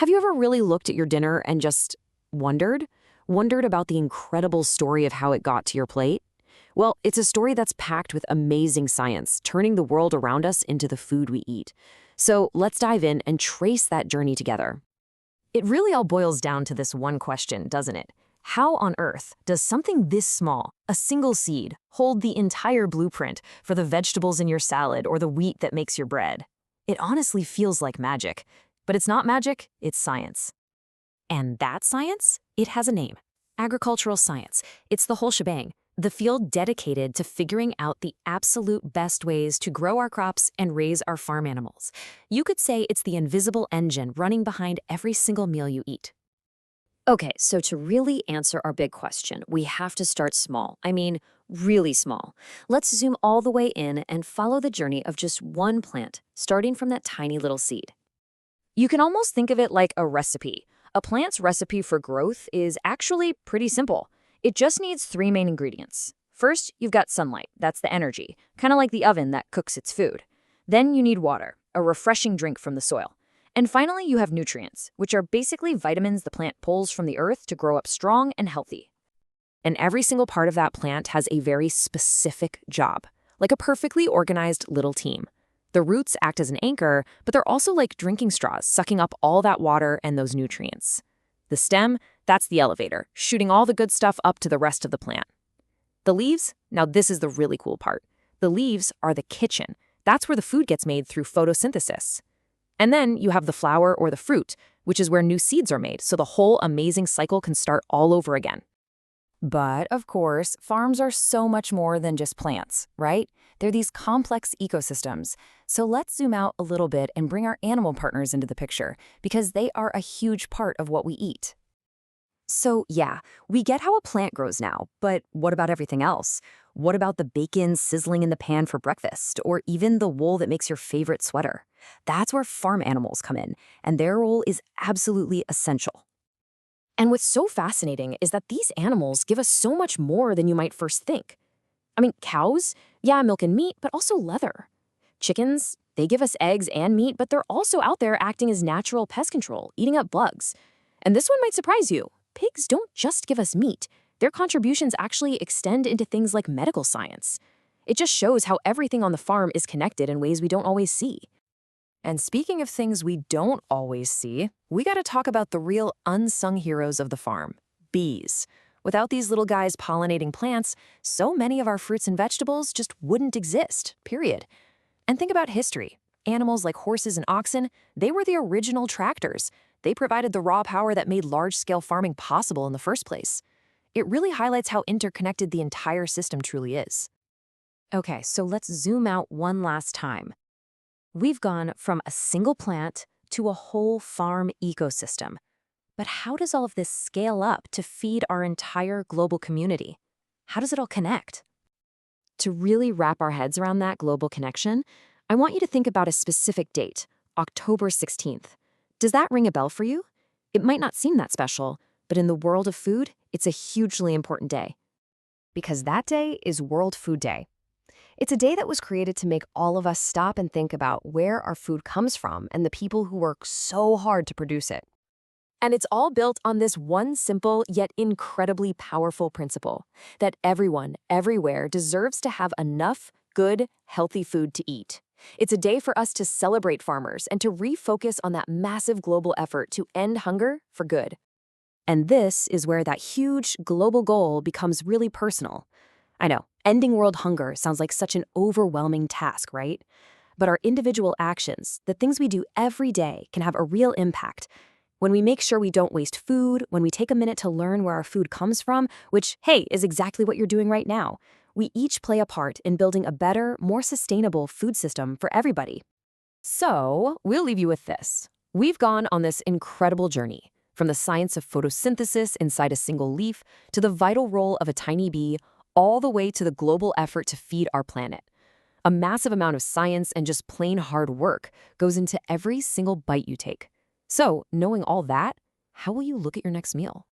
Have you ever really looked at your dinner and just wondered? Wondered about the incredible story of how it got to your plate? Well, it's a story that's packed with amazing science, turning the world around us into the food we eat. So let's dive in and trace that journey together. It really all boils down to this one question, doesn't it? How on earth does something this small, a single seed, hold the entire blueprint for the vegetables in your salad or the wheat that makes your bread? It honestly feels like magic. But it's not magic, it's science. And that science? It has a name. Agricultural science. It's the whole shebang. The field dedicated to figuring out the absolute best ways to grow our crops and raise our farm animals. You could say it's the invisible engine running behind every single meal you eat. Okay, so to really answer our big question, we have to start small. I mean, really small. Let's zoom all the way in and follow the journey of just one plant, starting from that tiny little seed. You can almost think of it like a recipe. A plant's recipe for growth is actually pretty simple. It just needs three main ingredients. First, you've got sunlight. That's the energy, kind of like the oven that cooks its food. Then you need water, a refreshing drink from the soil. And finally, you have nutrients, which are basically vitamins the plant pulls from the earth to grow up strong and healthy. And every single part of that plant has a very specific job, like a perfectly organized little team. The roots act as an anchor, but they're also like drinking straws, sucking up all that water and those nutrients. The stem, that's the elevator, shooting all the good stuff up to the rest of the plant. The leaves, now this is the really cool part. The leaves are the kitchen. That's where the food gets made through photosynthesis. And then you have the flower or the fruit, which is where new seeds are made, so the whole amazing cycle can start all over again. But, of course, farms are so much more than just plants, right? They're these complex ecosystems. So let's zoom out a little bit and bring our animal partners into the picture, because they are a huge part of what we eat. So yeah, we get how a plant grows now, but what about everything else? What about the bacon sizzling in the pan for breakfast, or even the wool that makes your favorite sweater? That's where farm animals come in, and their role is absolutely essential. And what's so fascinating is that these animals give us so much more than you might first think. I mean, cows, yeah, milk and meat, but also leather. Chickens, they give us eggs and meat, but they're also out there acting as natural pest control, eating up bugs. And this one might surprise you. Pigs don't just give us meat. Their contributions actually extend into things like medical science. It just shows how everything on the farm is connected in ways we don't always see. And speaking of things we don't always see, we gotta talk about the real unsung heroes of the farm, bees. Without these little guys pollinating plants, so many of our fruits and vegetables just wouldn't exist, period. And think about history. Animals like horses and oxen, they were the original tractors. They provided the raw power that made large-scale farming possible in the first place. It really highlights how interconnected the entire system truly is. Okay, so let's zoom out one last time. We've gone from a single plant to a whole farm ecosystem. But how does all of this scale up to feed our entire global community? How does it all connect? To really wrap our heads around that global connection, I want you to think about a specific date, October 16th. Does that ring a bell for you? It might not seem that special, but in the world of food, it's a hugely important day. Because that day is World Food Day. It's a day that was created to make all of us stop and think about where our food comes from and the people who work so hard to produce it. And it's all built on this one simple yet incredibly powerful principle, that everyone, everywhere deserves to have enough good, healthy food to eat. It's a day for us to celebrate farmers and to refocus on that massive global effort to end hunger for good. And this is where that huge global goal becomes really personal. I know, ending world hunger sounds like such an overwhelming task, right? But our individual actions, the things we do every day, can have a real impact. When we make sure we don't waste food, when we take a minute to learn where our food comes from, which, hey, is exactly what you're doing right now, we each play a part in building a better, more sustainable food system for everybody. So, we'll leave you with this. We've gone on this incredible journey, from the science of photosynthesis inside a single leaf to the vital role of a tiny bee, all the way to the global effort to feed our planet. A massive amount of science and just plain hard work goes into every single bite you take. So, knowing all that, how will you look at your next meal?